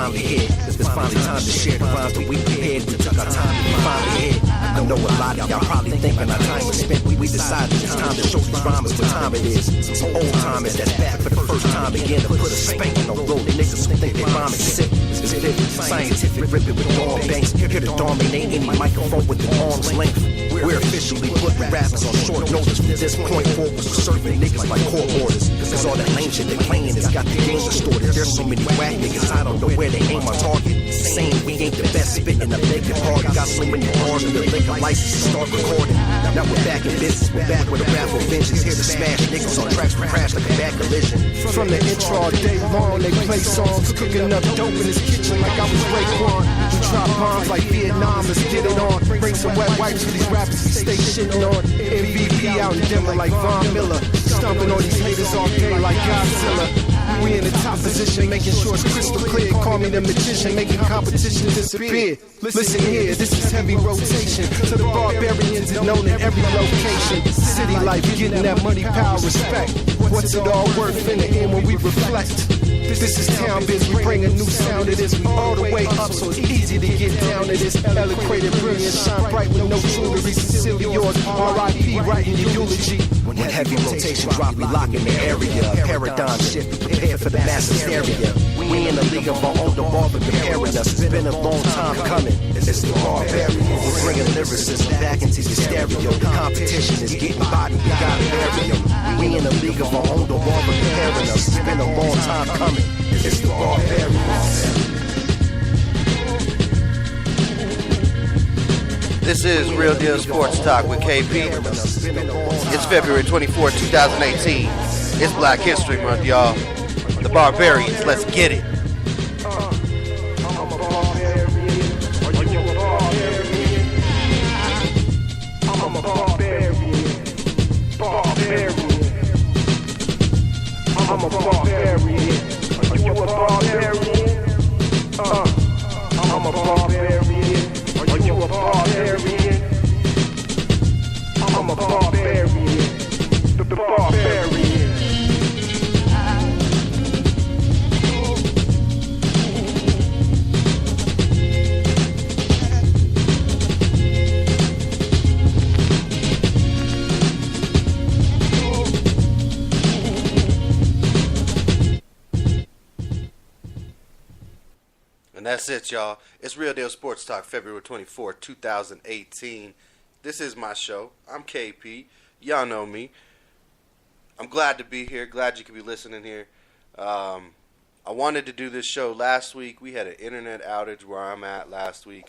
finally here. It's finally time to share the rhymes that we prepared. We took our time and we finally here. I know a lot of y'all probably thinking our time was spent. We decided it's time to show these rhymers what time it is. Some old timers that's back for the first time again to put a spanking on road. Niggas think they rhyming sick. It's vivid, scientific, rip it with Dawn Banks. Here to dominate any microphone with an arm's length. We're officially putting rappers on short notice. From this point forward, we're serving niggas like court orders. Cause all that lame shit they playing has got the game distorted. There's so many whack niggas, I don't know where they aim my target. Saying we ain't the best spitting a bacon hard. Got so many bars in their liquor license to start recording. Now we're back in business, we're back with a rap for vengeance. Here to smash niggas on tracks we crash like a bad collision. From the intro all day long, they play songs, cooking up dope in his kitchen like I was Raekwon. We drop bombs like Vietnam, let's get it on. Bring some wet wipes for these rappers we stay shitting on. MVP out in Denver like Von Miller. Stomping on these haters all day like Godzilla. We in the top position, making sure it's crystal clear. Call me the magician, making competition disappear. Listen here, this is heavy rotation. To the barbarians is known in every location. City life, getting that money, power, respect. What's it all worth in the end when we reflect? This is Town Biz, we bring a new sound to this. We all the way up, so it's easy to get down to this. Eloquated, brilliant, shine bright with no jewelry. Sincerely yours, R.I.P. writing your eulogy. When heavy rotation drop, we lock in the area. Paradigm shift, prepare for the mass hysteria. We in the league of our own, the bar for preparing us. It's been a long time coming. It's the barbarian. We're bringing lyricists back into your stereo. The competition is getting body, we gotta bury them. We in the league of our own, the bar for preparing us. It's been a long time coming. It's the barbarian. This is Real Deal Sports Talk with KP. It's February 24, 2018. It's Black History Month, y'all. The Barbarians, let's get it. I'm a barbarian. I'm a barbarian. Are you a barbarian? I'm a barbarian. Are you a barbarian? I'm a barbarian. The barbarian. And that's it, y'all. It's Real Deal Sports Talk, February 24, 2018. This is my show. I'm KP. Y'all know me. I'm glad to be here. Glad you could be listening here. I wanted to do this show last week. We had an internet outage where I'm at last week.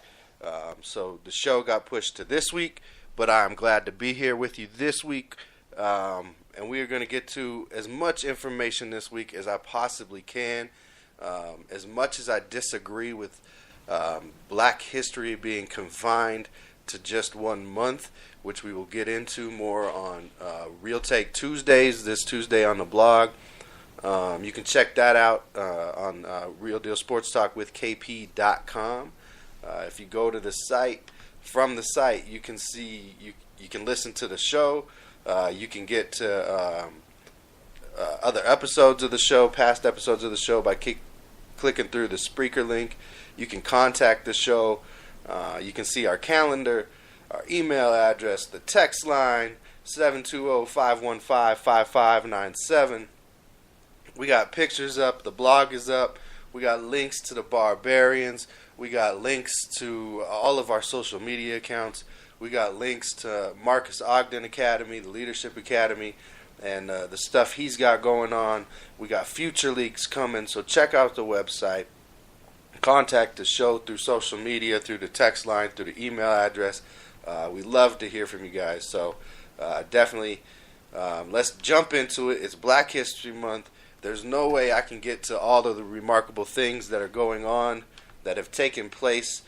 So the show got pushed to this week. But I'm glad to be here with you this week. And we are going to get to as much information this week as I possibly can. As much as I disagree with Black history being confined to just 1 month, which we will get into more on Real Take Tuesdays, this Tuesday on the blog. You can check that out on Real Deal Sports Talk with KP.com. If you go to the site, from the site, you can see, you can listen to the show. You can get to other episodes of the show, past episodes of the show by clicking through the Spreaker link. You can contact the show. You can see our calendar, our email address, the text line, 720-515-5597. We got pictures up. The blog is up. We got links to the Barbarians. We got links to all of our social media accounts. We got links to Marcus Ogden Academy, the Leadership Academy, and the stuff he's got going on. We got future leaks coming, so check out the website. Contact the show through social media, through the text line, through the email address. We love to hear from you guys, so definitely let's jump into it. It's Black History Month. There's no way I can get to all of the remarkable things that are going on, that have taken place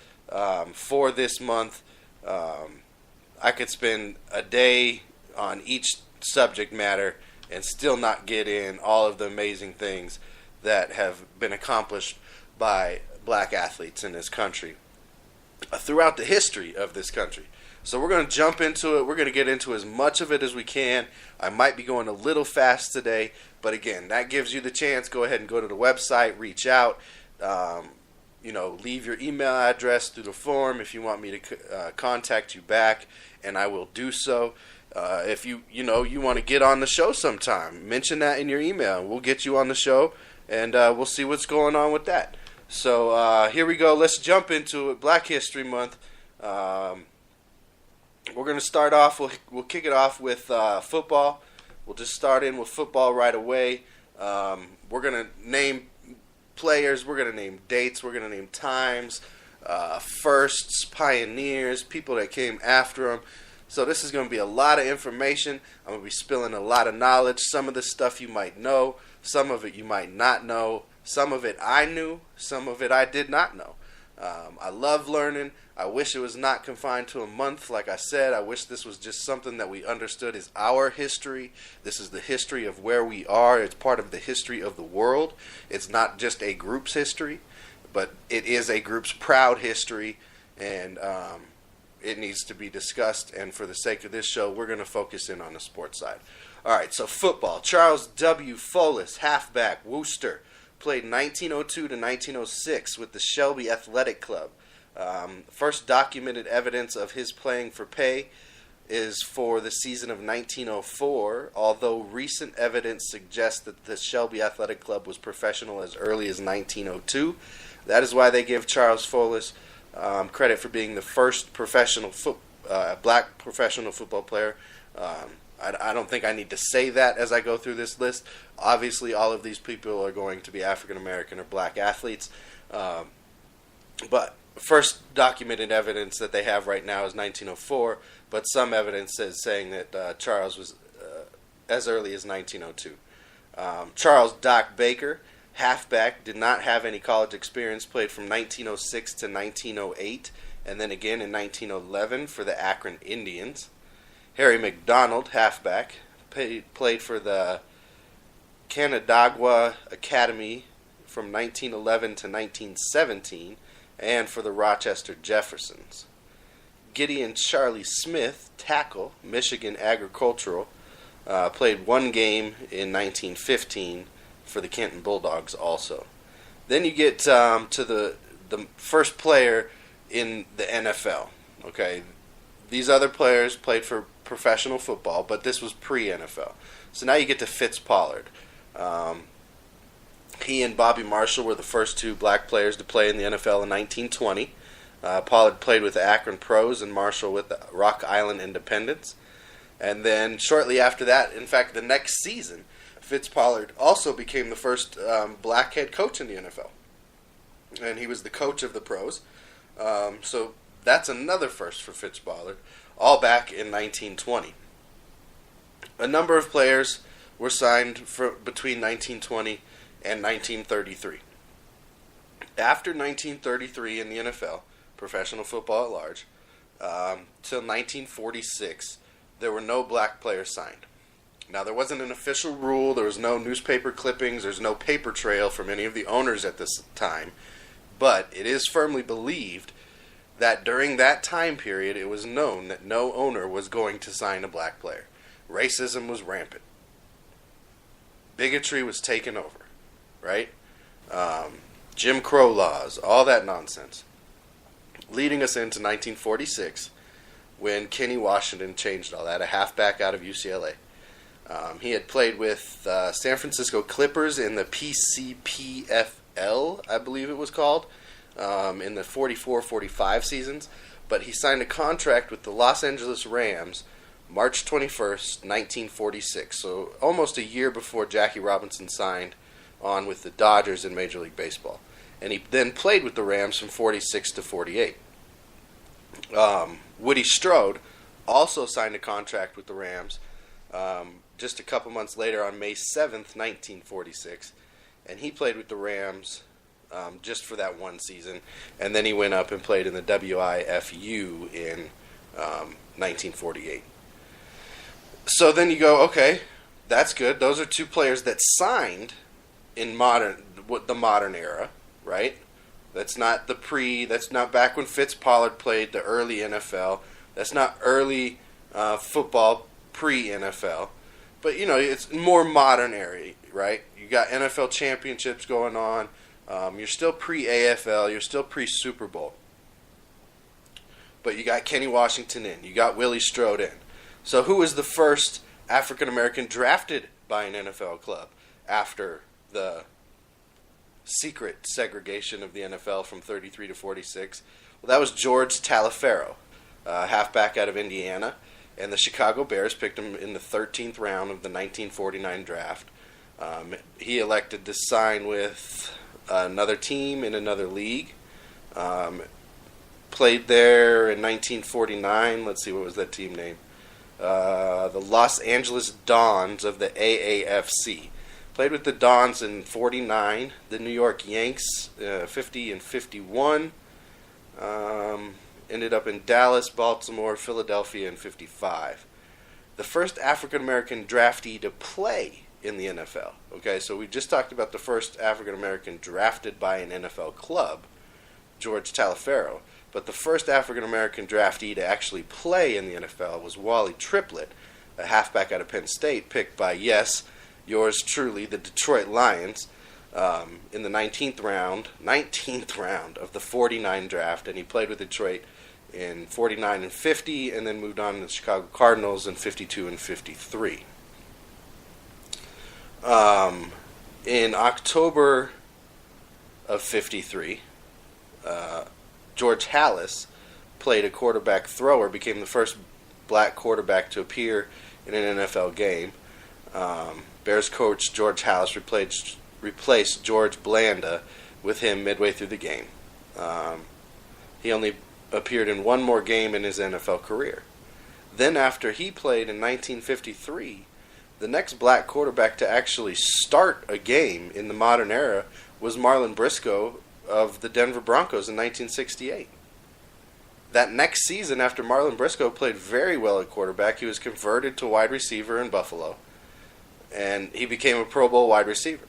for this month. I could spend a day on each subject matter and still not get in all of the amazing things that have been accomplished by Black athletes in this country throughout the history of this country. So we're going to jump into it. We're going to get into as much of it as we can. I might be going a little fast today, but again, that gives you the chance. Go ahead and go to the website, reach out. leave your email address through the form if you want me to contact you back, and I will do so. If you want to get on the show sometime, mention that in your email. We'll get you on the show, and we'll see what's going on with that. So here we go. Let's jump into it. Black History Month. We're going to start off. We'll kick it off with football. We'll just start in with football right away. We're going to name players. We're going to name dates. We're going to name times, firsts, pioneers, people that came after them. So this is going to be a lot of information. I'm going to be spilling a lot of knowledge. Some of this stuff you might know. Some of it you might not know. Some of it I knew. Some of it I did not know. I love learning. I wish it was not confined to a month. Like I said, I wish this was just something that we understood is our history. This is the history of where we are. It's part of the history of the world. It's not just a group's history, but it is a group's proud history, and it needs to be discussed. And for the sake of this show, we're going to focus in on the sports side. All right, so football. Charles W. Folis, halfback, Worcester, played 1902 to 1906 with the Shelby Athletic Club. First documented evidence of his playing for pay is for the season of 1904, although recent evidence suggests that the Shelby Athletic Club was professional as early as 1902. That is why they give Charles Folis credit for being the first black professional football player. I don't think I need to say that as I go through this list. Obviously, all of these people are going to be African American or black athletes. But first documented evidence that they have right now is 1904, but some evidence is saying that Charles was as early as 1902. Charles Doc Baker, halfback, did not have any college experience, played from 1906 to 1908, and then again in 1911 for the Akron Indians. Harry McDonald, halfback, played for the Canandaigua Academy from 1911 to 1917, and for the Rochester Jeffersons. Gideon Charlie Smith, tackle, Michigan Agricultural, played one game in 1915 for the Canton Bulldogs also. Then you get to the first player in the NFL. Okay, these other players played for professional football, but this was pre-NFL. So now you get to Fitz Pollard. He and Bobby Marshall were the first two black players to play in the NFL in 1920. Pollard played with the Akron Pros and Marshall with the Rock Island Independents. And then shortly after that, in fact, the next season, Fitz Pollard also became the first black head coach in the NFL. And he was the coach of the Pros. So that's another first for Fitz Pollard, all back in 1920. A number of players were signed between 1920 and 1933. After 1933 in the NFL, professional football at large, till 1946, there were no black players signed. Now, there wasn't an official rule, there was no newspaper clippings, there's no paper trail from any of the owners at this time, but it is firmly believed that during that time period, it was known that no owner was going to sign a black player. Racism was rampant. Bigotry was taken over, right? Jim Crow laws, all that nonsense. Leading us into 1946, when Kenny Washington changed all that, a halfback out of UCLA. He had played with San Francisco Clippers in the PCPFL, I believe it was called, in the 44-45 seasons, but he signed a contract with the Los Angeles Rams March 21st, 1946, so almost a year before Jackie Robinson signed on with the Dodgers in Major League Baseball. And he then played with the Rams from 46 to 48. Woody Strode also signed a contract with the Rams just a couple months later on May 7th, 1946, and he played with the Rams just for that one season, and then he went up and played in the WIFU in 1948. So then you go, okay, that's good. Those are two players that signed in the modern era, right? That's not that's not back when Fitz Pollard played the early NFL. That's not early football pre-NFL. But, it's more modern era, right? You got NFL championships going on. You're still pre-AFL. You're still pre-Super Bowl. But you got Kenny Washington in. You got Willie Strode in. So who was the first African-American drafted by an NFL club after the secret segregation of the NFL from 33 to 46? Well, that was George Taliaferro, halfback out of Indiana. And the Chicago Bears picked him in the 13th round of the 1949 draft. He elected to sign with another team in another league. Played there in 1949. Let's see, what was that team name? The Los Angeles Dons of the AAFC. Played with the Dons in 49. The New York Yanks, 50 and 51. Ended up in Dallas, Baltimore, Philadelphia in 55. The first African-American draftee to play in the NFL. Okay, so we just talked about the first African-American drafted by an NFL club, George Taliaferro. But the first African-American draftee to actually play in the NFL was Wally Triplett, a halfback out of Penn State, picked by, yes, yours truly, the Detroit Lions, in the 19th round of the 49 draft, and he played with Detroit in 49 and 50, and then moved on to the Chicago Cardinals in 52 and 53. In October of 53, George Halas played a quarterback thrower, became the first black quarterback to appear in an NFL game. Bears coach George Halas replaced George Blanda with him midway through the game. He only appeared in one more game in his NFL career. Then after he played in 1953, the next black quarterback to actually start a game in the modern era was Marlon Briscoe of the Denver Broncos in 1968. That next season, after Marlon Briscoe played very well at quarterback, he was converted to wide receiver in Buffalo, and he became a Pro Bowl wide receiver.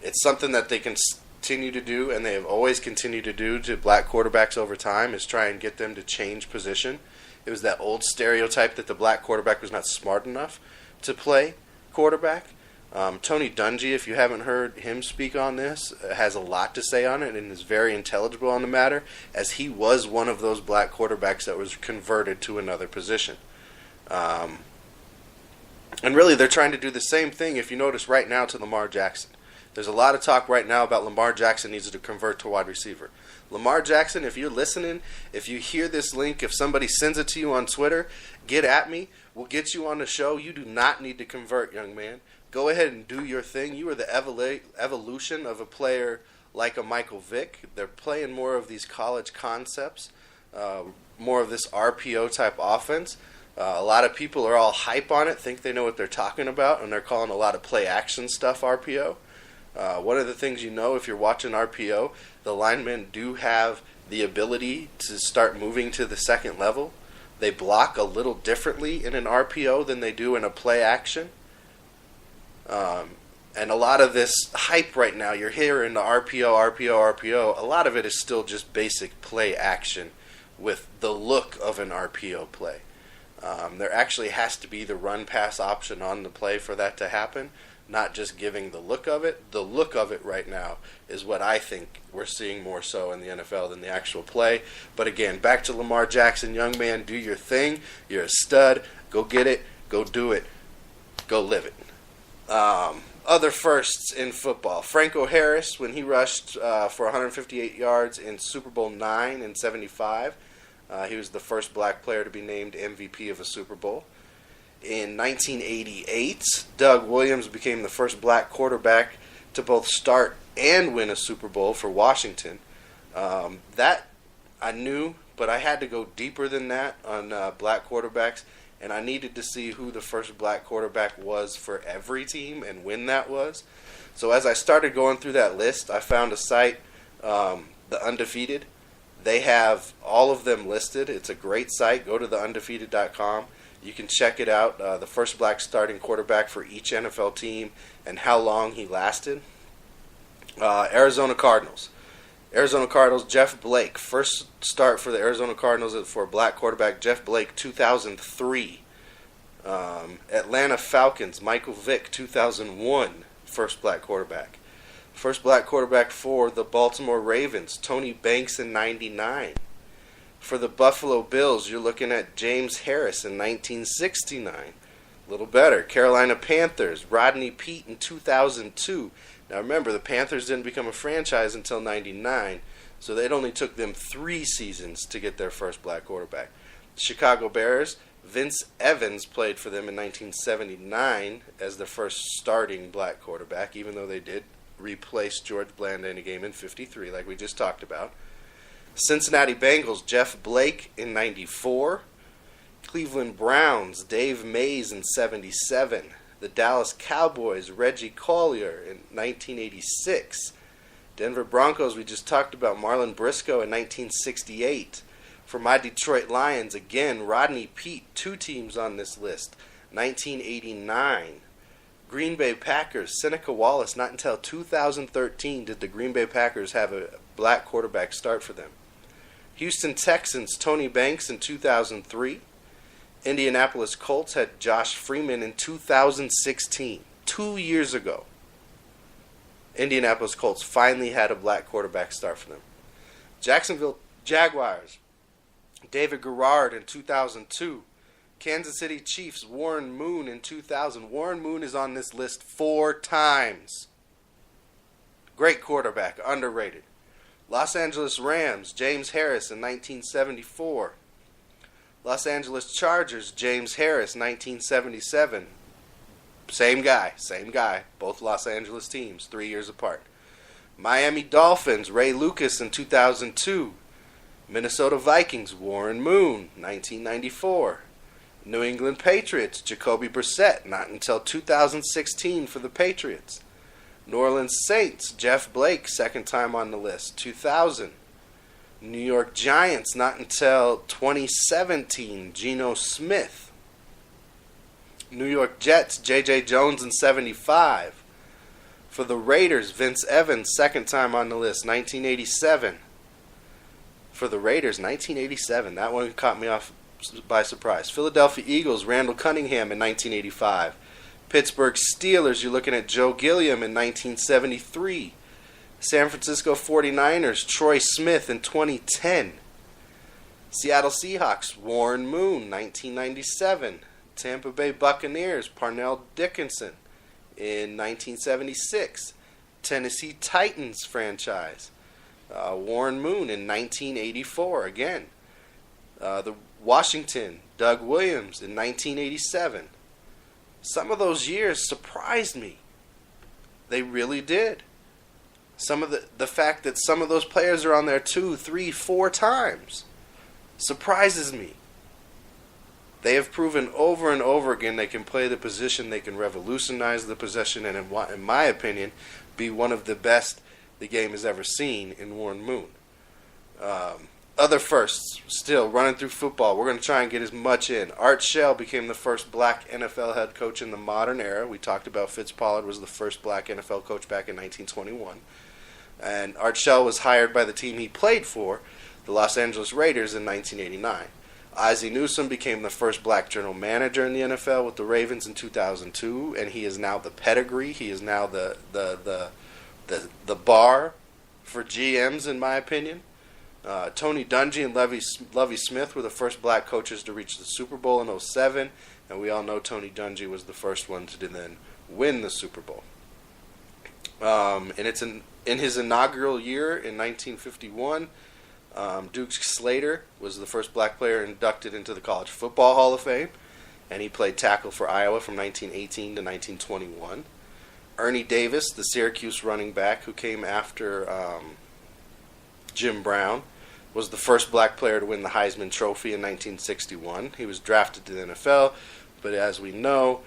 It's something that they continue to do, and they have always continued to do to black quarterbacks over time, is try and get them to change position. It was that old stereotype that the black quarterback was not smart enough to play quarterback. Tony Dungy, if you haven't heard him speak on this, has a lot to say on it and is very intelligible on the matter, as he was one of those black quarterbacks that was converted to another position. And really, they're trying to do the same thing, if you notice right now, to Lamar Jackson. There's a lot of talk right now about Lamar Jackson needs to convert to wide receiver. Lamar Jackson, if you're listening, if you hear this link, if somebody sends it to you on Twitter, get at me. We'll get you on the show. You do not need to convert, young man. Go ahead and do your thing. You are the evolution of a player like a Michael Vick. They're playing more of these college concepts, more of this RPO type offense. A lot of people are all hype on it, think they know what they're talking about, and they're calling a lot of play action stuff RPO. One of the things you know if you're watching RPO, the linemen do have the ability to start moving to the second level. They block a little differently in an RPO than they do in a play action. And a lot of this hype right now, you're hearing the RPO, a lot of it is still just basic play action with the look of an RPO play. There actually has to be the run-pass option on the play for that to happen, not just giving the look of it. The look of it right now is what I think we're seeing more so in the NFL than the actual play. But again, back to Lamar Jackson, young man, do your thing. You're a stud. Go get it. Go do it. Go live it. Other firsts in football. Franco Harris, when he rushed for 158 yards in Super Bowl IX in 75, he was the first black player to be named MVP of a Super Bowl. In 1988, Doug Williams became the first black quarterback to both start and win a Super Bowl for Washington. That I knew, but I had to go deeper than that on black quarterbacks, and I needed to see who the first black quarterback was for every team and when that was. So as I started going through that list, I found a site, The Undefeated. They have all of them listed. It's a great site. Go to theundefeated.com. You can check it out, the first black starting quarterback for each NFL team and how long he lasted. Arizona Cardinals. Jeff Blake. First start for the Arizona Cardinals for a black quarterback, Jeff Blake, 2003. Atlanta Falcons, Michael Vick, 2001, first black quarterback. First black quarterback for the Baltimore Ravens, Tony Banks in 99. For the Buffalo Bills, you're looking at James Harris in 1969. A little better. Carolina Panthers, Rodney Peete in 2002. Now remember, the Panthers didn't become a franchise until 99, so it only took them 3 seasons to get their first black quarterback. Chicago Bears, Vince Evans played for them in 1979 as the first starting black quarterback, even though they did replace George Blanda in a game in 53, like we just talked about. Cincinnati Bengals, Jeff Blake in 94. Cleveland Browns, Dave Mays in 77. The Dallas Cowboys, Reggie Collier in 1986. Denver Broncos, we just talked about Marlon Briscoe in 1968. For my Detroit Lions, again, Rodney Peete, 2 teams on this list, 1989. Green Bay Packers, Seneca Wallace, not until 2013 did the Green Bay Packers have a black quarterback start for them. Houston Texans, Tony Banks in 2003. Indianapolis Colts had Josh Freeman in 2016, 2 years ago. Indianapolis Colts finally had a black quarterback start for them. Jacksonville Jaguars, David Garrard in 2002. Kansas City Chiefs, Warren Moon in 2000. Warren Moon is on this list 4 times. Great quarterback, underrated. Los Angeles Rams, James Harris in 1974. Los Angeles Chargers, James Harris, 1977. Same guy. Both Los Angeles teams, 3 years apart. Miami Dolphins, Ray Lucas in 2002. Minnesota Vikings, Warren Moon, 1994. New England Patriots, Jacoby Brissett, not until 2016 for the Patriots. New Orleans Saints, Jeff Blake, second time on the list, 2000. New York Giants, not until 2017, Geno Smith. New York Jets, J.J. Jones in 75. For the Raiders, Vince Evans, second time on the list, 1987. For the Raiders, 1987. That one caught me off by surprise. Philadelphia Eagles, Randall Cunningham in 1985. Pittsburgh Steelers, you're looking at Joe Gilliam in 1973. San Francisco 49ers, Troy Smith in 2010. Seattle Seahawks, Warren Moon, 1997. Tampa Bay Buccaneers, Parnell Dickinson in 1976. Tennessee Titans franchise, Warren Moon in 1984 again. The Washington, Doug Williams in 1987. Some of those years surprised me. They really did. Some of the fact that some of those players are on there 2, 3, 4 times surprises me. They have proven over and over again they can play the position, they can revolutionize the position, and in my opinion, be one of the best the game has ever seen in Warren Moon. Other firsts, still running through football. We're going to try and get as much in. Art Shell became the first black NFL head coach in the modern era. We talked about Fitz Pollard was the first black NFL coach back in 1921. And Art Shell was hired by the team he played for, the Los Angeles Raiders, in 1989. Ozzie Newsome became the first black general manager in the NFL with the Ravens in 2002, and he is now the pedigree. He is now the bar for GMs, in my opinion. Tony Dungy and Lovie Smith were the first black coaches to reach the Super Bowl in 2007, and we all know Tony Dungy was the first one to then win the Super Bowl. And it's in his inaugural year in 1951, Duke Slater was the first black player inducted into the College Football Hall of Fame, and he played tackle for Iowa from 1918 to 1921. Ernie Davis, the Syracuse running back who came after Jim Brown, was the first black player to win the Heisman Trophy in 1961. He was drafted to the NFL, but as we know,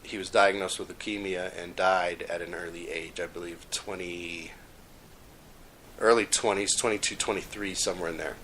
he was diagnosed with leukemia and died at an early age, I believe early 20s, 22, 23, somewhere in there.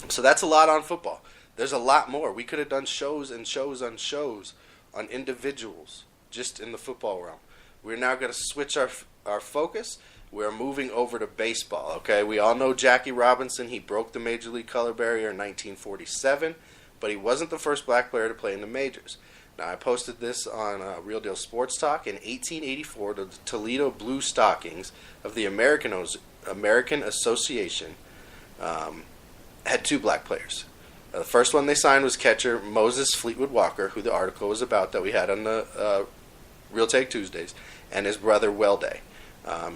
So that's a lot on football. There's a lot more. We could have done shows and shows on shows on individuals just in the football realm. We're now going to switch our focus. We're moving over to baseball, okay? We all know Jackie Robinson. He broke the Major League color barrier in 1947, but he wasn't the first black player to play in the majors. Now, I posted this on Real Deal Sports Talk. In 1884, the Toledo Blue Stockings of the American Association had 2 black players. The first one they signed was catcher Moses Fleetwood Walker, who the article was about that we had on the Real Take Tuesdays, and his brother Welday.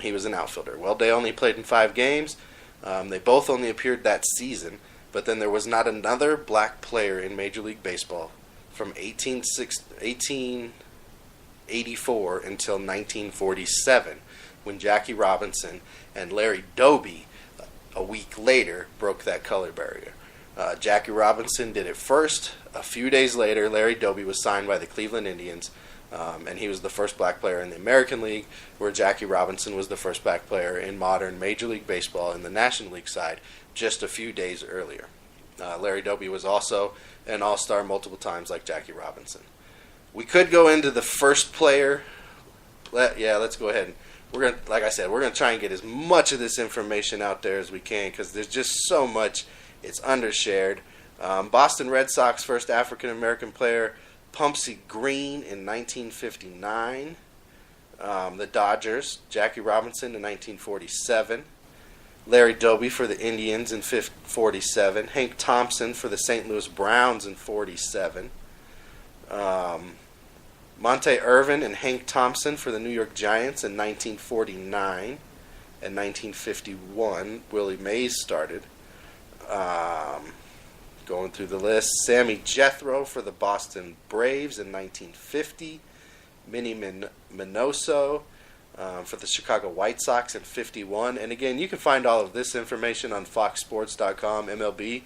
He was an outfielder. Welday only played in 5 games. They both only appeared that season, but then there was not another black player in Major League Baseball from 1884 until 1947, when Jackie Robinson and Larry Doby, a week later, broke that color barrier. Jackie Robinson did it first. A few days later, Larry Doby was signed by the Cleveland Indians, and he was the first black player in the American League, where Jackie Robinson was the first black player in modern Major League Baseball in the National League side just a few days earlier. Larry Doby was also an all-star multiple times like Jackie Robinson. We could go into the first player. Let's go ahead. We're gonna, like I said, we're gonna try and get as much of this information out there as we can because there's just so much. It's undershared. Boston Red Sox first African American player, Pumpsie Green, in 1959. The Dodgers, Jackie Robinson in 1947. Larry Doby for the Indians in 47. Hank Thompson for the St. Louis Browns in 47. Monte Irvin and Hank Thompson for the New York Giants in 1949. And 1951, Willie Mays started. Going through the list, Sammy Jethro for the Boston Braves in 1950. Minnie Minoso for the Chicago White Sox in 51. And again, you can find all of this information on foxsports.com, MLB.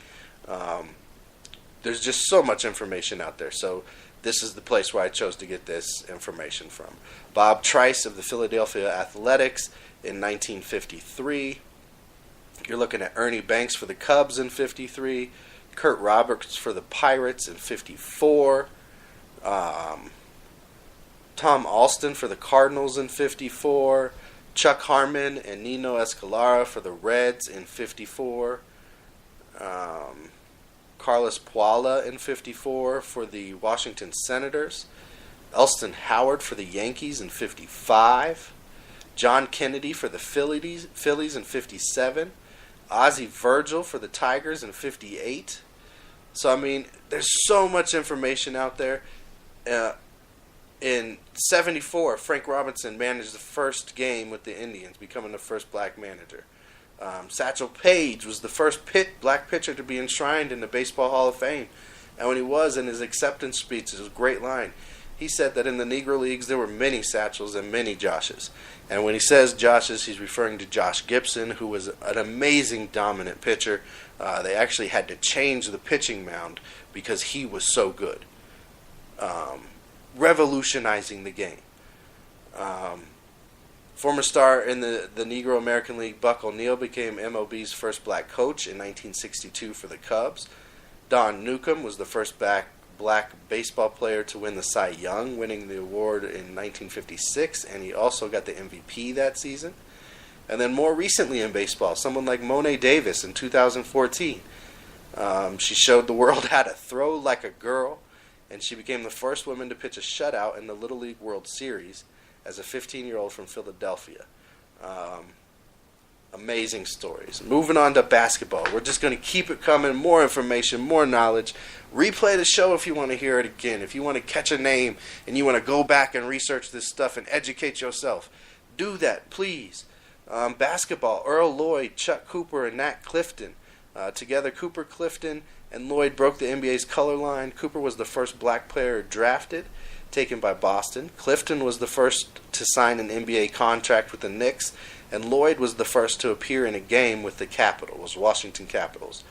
There's just so much information out there. So this is the place where I chose to get this information from. Bob Trice of the Philadelphia Athletics in 1953. You're looking at Ernie Banks for the Cubs in 53. Kurt Roberts for the Pirates in 54. Tom Alston for the Cardinals in 54. Chuck Harmon and Nino Escalera for the Reds in 54. Carlos Puala in 54 for the Washington Senators. Elston Howard for the Yankees in 55. John Kennedy for the Phillies in 57. Ozzie Virgil for the Tigers in 58. So, I mean, there's so much information out there. In 74, Frank Robinson managed the first game with the Indians, becoming the first black manager. Satchel Paige was the first black pitcher to be enshrined in the Baseball Hall of Fame. And when he was in his acceptance speech, it was a great line. He said that in the Negro Leagues there were many Satchels and many Joshes. And when he says Joshes, he's referring to Josh Gibson, who was an amazing dominant pitcher. They actually had to change the pitching mound because he was so good. Revolutionizing the game. Former star in the Negro American League, Buck O'Neil, became MLB's first black coach in 1962 for the Cubs. Don Newcombe was the first black baseball player to win the Cy Young, winning the award in 1956, and he also got the MVP that season. And then more recently in baseball, someone like Mo'ne Davis in 2014. She showed the world how to throw like a girl, and she became the first woman to pitch a shutout in the Little League World Series as a 15-year-old from Philadelphia. Amazing stories. Moving on to basketball. We're just going to keep it coming. More information, more knowledge. Replay the show if you want to hear it again. If you want to catch a name and you want to go back and research this stuff and educate yourself, do that, please. Basketball. Earl Lloyd, Chuck Cooper, and Nat Clifton. Together, Cooper, Clifton, and Lloyd broke the NBA's color line. Cooper was the first black player drafted, taken by Boston. Clifton was the first to sign an NBA contract with the Knicks, and Lloyd was the first to appear in a game with the Capitals, Washington Capitals.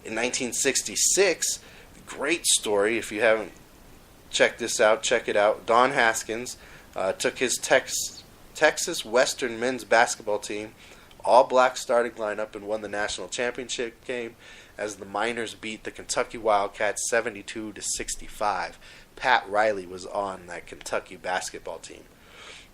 In 1966, great story. If you haven't checked this out, check it out. Don Haskins took his Texas Western men's basketball team, all-black starting lineup, and won the national championship game as the Miners beat the Kentucky Wildcats 72-65. Pat Riley was on that Kentucky basketball team.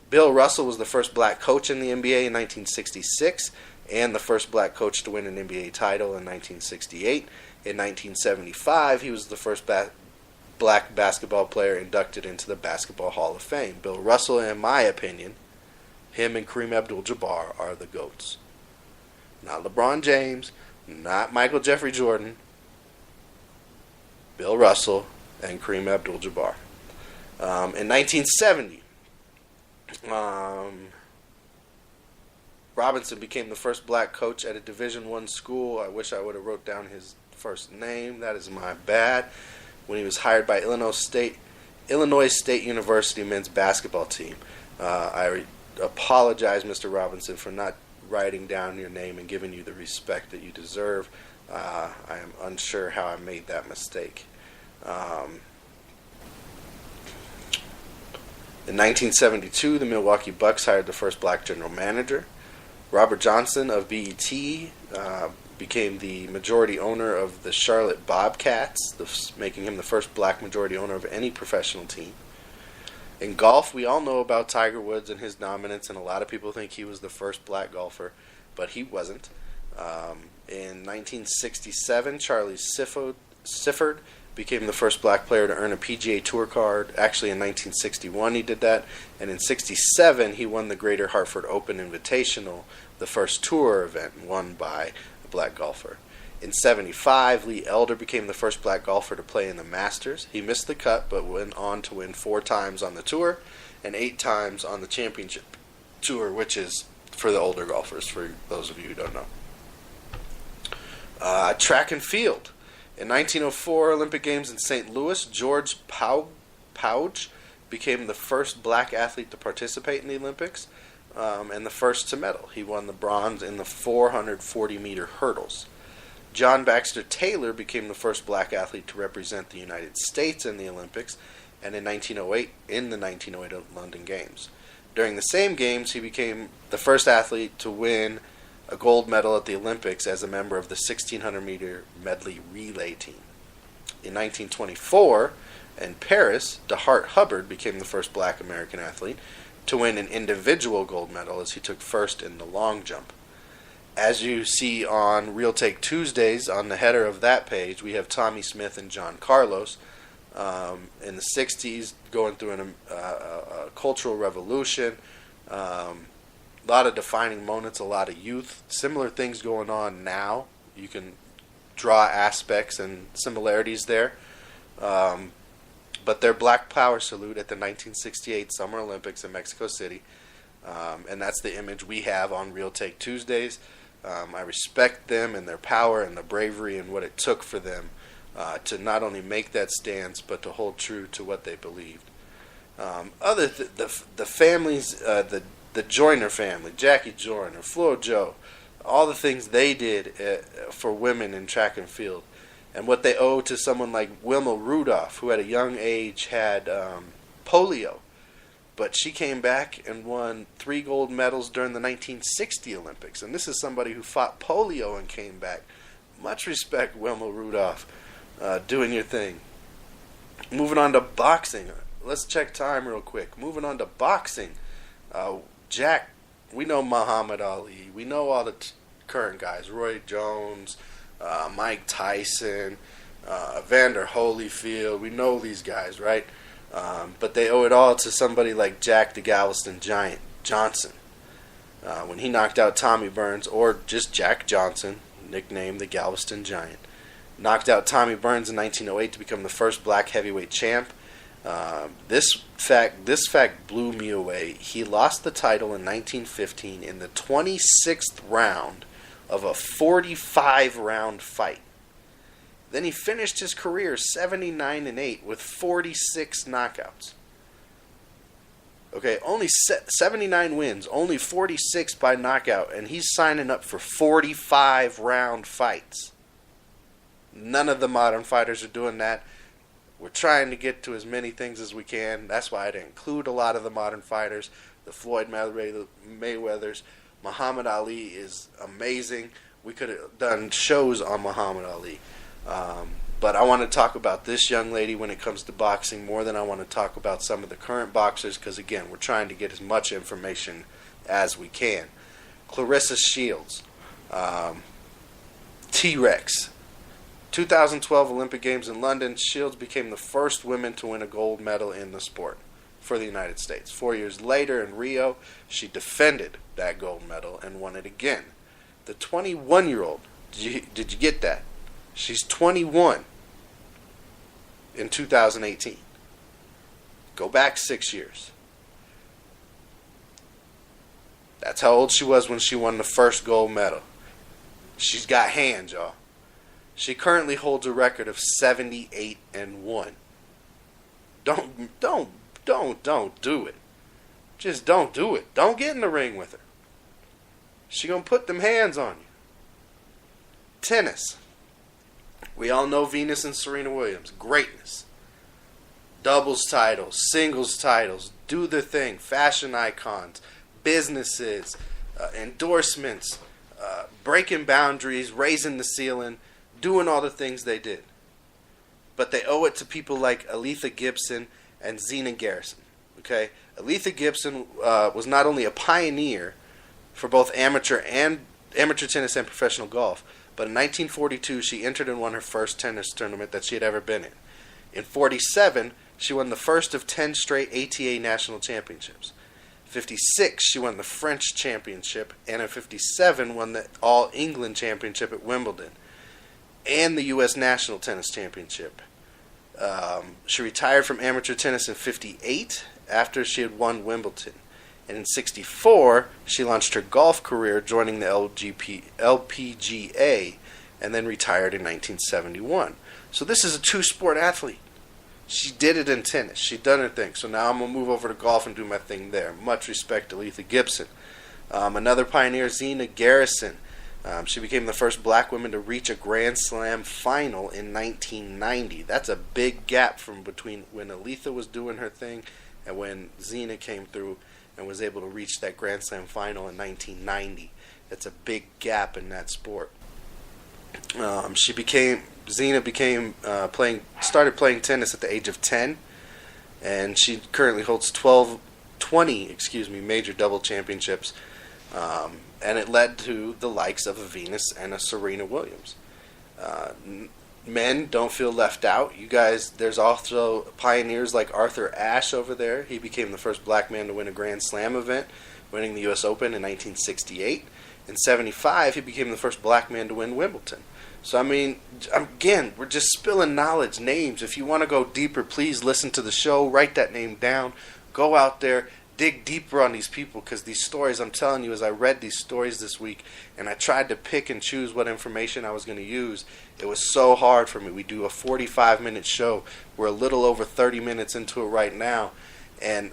Bill Russell was the first black coach in the NBA in 1966 and the first black coach to win an NBA title in 1968. In 1975, he was the first black basketball player inducted into the Basketball Hall of Fame. Bill Russell, in my opinion, him and Kareem Abdul-Jabbar are the GOATs. Not LeBron James, not Michael Jeffrey Jordan, Bill Russell and Kareem Abdul-Jabbar. In 1970, Robinson became the first black coach at a Division I school. I wish I would have wrote down his first name. That is my bad. When he was hired by Illinois State University men's basketball team. I apologize, Mr. Robinson, for not writing down your name and giving you the respect that you deserve. I am unsure how I made that mistake. In 1972, the Milwaukee Bucks hired the first black general manager. Robert Johnson of BET became the majority owner of the Charlotte Bobcats, making him the first black majority owner of any professional team. In golf, we all know about Tiger Woods and his dominance, and a lot of people think he was the first black golfer, but he wasn't. In 1967, Charlie Sifford became the first black player to earn a PGA Tour card. Actually, in 1961 he did that, and in 67 he won the Greater Hartford Open Invitational, the first tour event won by a black golfer. In 75, Lee Elder became the first black golfer to play in the Masters. He missed the cut, but went on to win 4 times on the tour and 8 times on the championship tour, which is for the older golfers, for those of you who don't know. Track and field. In 1904 Olympic Games in St. Louis, George Pauge became the first black athlete to participate in the Olympics and the first to medal. He won the bronze in the 440-meter hurdles. John Baxter Taylor became the first black athlete to represent the United States in the Olympics, and in the 1908 London Games. During the same games, he became the first athlete to win a gold medal at the Olympics as a member of the 1600-meter medley relay team. In 1924, in Paris, DeHart Hubbard became the first black American athlete to win an individual gold medal as he took first in the long jump. As you see on Real Take Tuesdays, on the header of that page, we have Tommy Smith and John Carlos in the 60s going through a cultural revolution. A lot of defining moments, a lot of youth. Similar things going on now. You can draw aspects and similarities there. But their Black Power salute at the 1968 Summer Olympics in Mexico City. And that's the image we have on Real Take Tuesdays. I respect them and their power and the bravery and what it took for them to not only make that stance, but to hold true to what they believed. The families, the Joyner family, Jackie Joyner, Flo Jo, all the things they did for women in track and field, and what they owe to someone like Wilma Rudolph, who at a young age had polio. But she came back and won 3 gold medals during the 1960 Olympics. And this is somebody who fought polio and came back. Much respect, Wilma Rudolph, doing your thing. Moving on to boxing. Let's check time real quick. Moving on to boxing. Jack, we know Muhammad Ali. We know all the current guys. Roy Jones, Mike Tyson, Evander Holyfield. We know these guys, right? But they owe it all to somebody like Jack the Galveston Giant Johnson. When he knocked out Tommy Burns, or just Jack Johnson, nicknamed the Galveston Giant, knocked out Tommy Burns in 1908 to become the first black heavyweight champ. This fact blew me away. He lost the title in 1915 in the 26th round of a 45-round fight. Then he finished his career 79-8 with 46 knockouts. Okay, only 79 wins, only 46 by knockout, and he's signing up for 45-round fights. None of the modern fighters are doing that. We're trying to get to as many things as we can. That's why I didn't include a lot of the modern fighters. The Floyd Mayweathers. Muhammad Ali is amazing. We could have done shows on Muhammad Ali. But I want to talk about this young lady when it comes to boxing more than I want to talk about some of the current boxers, because again, we're trying to get as much information as we can. Clarissa Shields, T-Rex, 2012 Olympic Games in London, Shields became the first woman to win a gold medal in the sport for the United States. 4 years later in Rio, she defended that gold medal and won it again. The 21-year-old, did you get that? She's 21 in 2018. Go back 6 years. That's how old she was when she won the first gold medal. She's got hands, y'all. She currently holds a record of 78-1. Don't do it. Just don't do it. Don't get in the ring with her. She gonna put them hands on you. Tennis. We all know Venus and Serena Williams. Greatness. Doubles titles, singles titles, do their thing. Fashion icons, businesses, endorsements, breaking boundaries, raising the ceiling, doing all the things they did. But they owe it to people like Alethea Gibson and Zina Garrison. Okay, Alethea Gibson was not only a pioneer for both amateur tennis and professional golf, but in 1942 she entered and won her first tennis tournament that she had ever been in. In 47, she won the first of 10 straight ATA national championships. 56, she won the French championship, and in 57 won the All England championship at Wimbledon and the U.S. National Tennis Championship. She retired from amateur tennis in 58 after she had won Wimbledon. And in 64, she launched her golf career, joining the LPGA, and then retired in 1971. So this is a two-sport athlete. She did it in tennis. She done her thing. So now I'm going to move over to golf and do my thing there. Much respect to Alethea Gibson. Another pioneer, Zina Garrison. She became the first black woman to reach a Grand Slam final in 1990. That's a big gap from between when Alethea was doing her thing and when Zina came through and was able to reach that Grand Slam final in 1990. That's a big gap in that sport. Zina started playing tennis at the age of 10, and she currently holds 20 major double championships, and it led to the likes of a Venus and a Serena Williams. Men, don't feel left out. You guys, there's also pioneers like Arthur Ashe over there. He became the first black man to win a Grand Slam event, winning the U.S. Open in 1968. In 75, he became the first black man to win Wimbledon. So, I mean, again, we're just spilling knowledge, names. If you want to go deeper, please listen to the show. Write that name down. Go out there. Dig deeper on these people, because these stories, I'm telling you, as I read these stories this week, and I tried to pick and choose what information I was going to use, it was so hard for me. We do a 45-minute show. We're a little over 30 minutes into it right now, and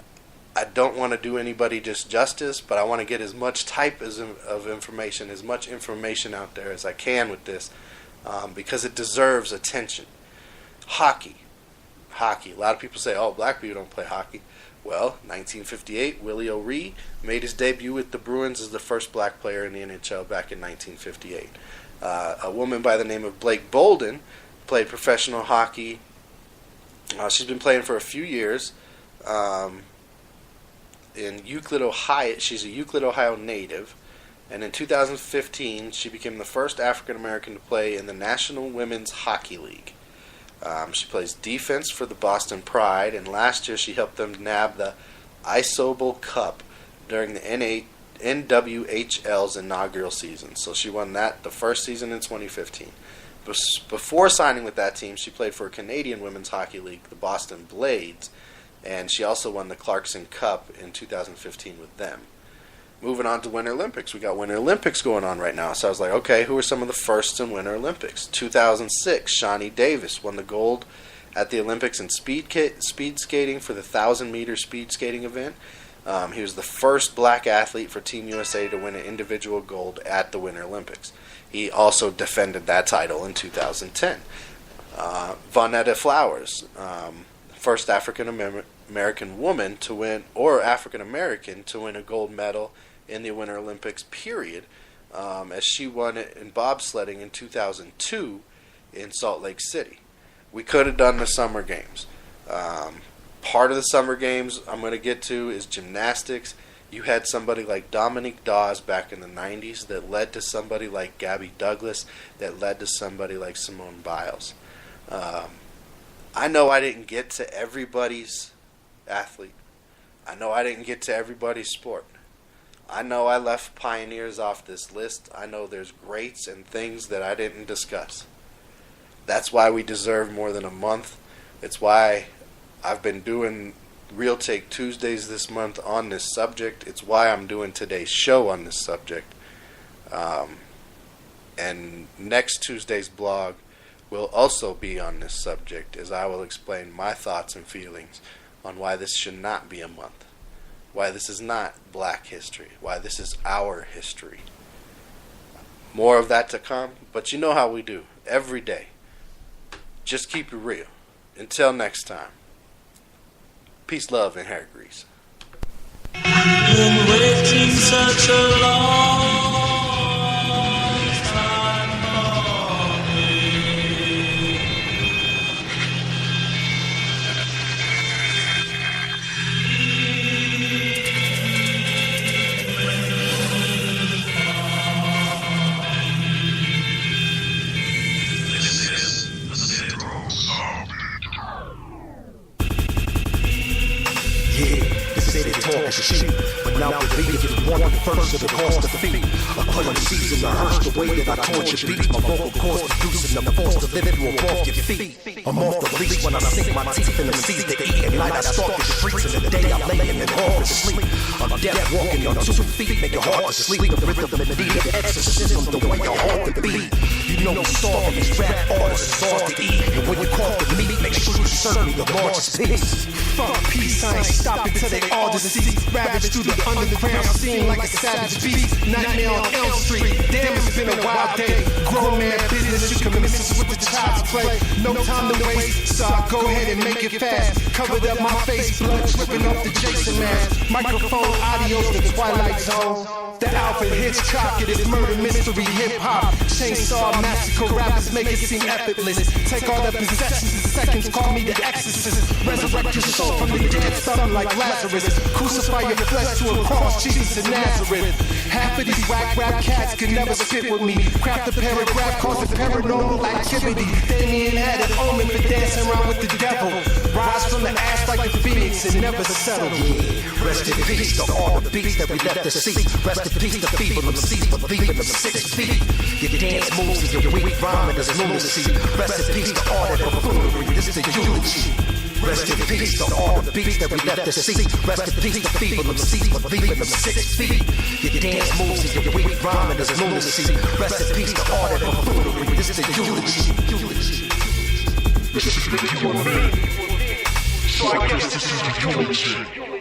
I don't want to do anybody just justice, but I want to get as much type of information, as much information out there as I can with this, because it deserves attention. Hockey. A lot of people say, oh, black people don't play hockey. Well, 1958, Willie O'Ree made his debut with the Bruins as the first black player in the NHL back in 1958. A woman by the name of Blake Bolden played professional hockey. She's been playing for a few years in Euclid, Ohio. She's a Euclid, Ohio native. And in 2015, she became the first African American to play in the National Women's Hockey League. She plays defense for the Boston Pride, and last year she helped them nab the Isobel Cup during the NWHL's inaugural season. So she won that the first season in 2015. Before signing with that team, she played for a Canadian Women's Hockey League, the Boston Blades, and she also won the Clarkson Cup in 2015 with them. Moving on to Winter Olympics. We got Winter Olympics going on right now. So I was like, okay, who are some of the firsts in Winter Olympics? 2006, Shawnee Davis won the gold at the Olympics in speed skating for the 1,000-meter speed skating event. He was the first black athlete for Team USA to win an individual gold at the Winter Olympics. He also defended that title in 2010. Vonetta Flowers, first African-American woman to win, or African-American to win a gold medal in the Winter Olympics, period, as she won it in bobsledding in 2002 in Salt Lake City. We could have done the Summer Games. Part of the Summer Games I'm going to get to is gymnastics. You had somebody like Dominique Dawes back in the 90s that led to somebody like Gabby Douglas, that led to somebody like Simone Biles. I know I didn't get to everybody's athlete. I know I didn't get to everybody's sport. I know I left pioneers off this list. I know there's greats and things that I didn't discuss. That's why we deserve more than a month. It's why I've been doing Real Take Tuesdays this month on this subject. It's why I'm doing today's show on this subject. And next Tuesday's blog will also be on this subject, as I will explain my thoughts and feelings on why this should not be a month, why this is not Black history, why this is our history. More of that to come, but you know how we do, every day. Just keep it real. Until next time, peace, love, and hair grease. Been waiting such a long time for me. This is the Central Zombie. Yeah, they say they talk is cheap, but now the beat is one first of the cost of feet. A pulling season to hurt the way that I torture beats. My vocal cords producing the force to live you up off your feet. I'm off the leash when I sink my teeth in the seeds they eat. At night I stalk the streets, and the day I'm laying in hard to sleep. I'm dead walking on 2 feet, make it hard to sleep. The rhythm and the beat, the exorcism, the way your heart to beat. You know who's starving these rap artists, it's hard to eat. And when you call for meat, make sure you serve me the largest piece. Fuck peace, I ain't stopping till they all deceased. Ravage through the underground scene like a savage beast. Nightmare on Elm Street, damn it's been a wild day. Grown man business, you can miss us with the child's play. No time to waste, so I'll go ahead and make it fast. Covered up my face, blood dripping off the Jason mask. Microphone audio, the Twilight Zone. The Alfred Hitchcock, it is murder mystery hip-hop. Chainsaw massacre rappers make it seem effortless. Take all the possessions in seconds, call me the exorcist. Resurrect your soul from the dead, something like Lazarus. Crucify your flesh to a cross, Jesus of Nazareth. Half of these whack rap cats can never sit with me. Craft a paragraph, cause a paranormal activity. Damien had an omen for dancing around with the devil. Rise from the ash like the phoenix and never settle. Yeah, rest in peace to all the beats that we left to see. Rest in peace to feeble MCs for leaving them 6 feet. Your dance moves and your weak rhyming is lunacy. Rest in peace to all that buffoonery, this is a eulogy. Rest in peace to all the beats that we left to see. Rest in peace to feeble MCs for leaving them 6 feet. Your dance moves and your weak rhyming is lunacy. Rest in peace to all that buffoonery, this is a eulogy. This is the eulogy. So I guess this is the eulogy.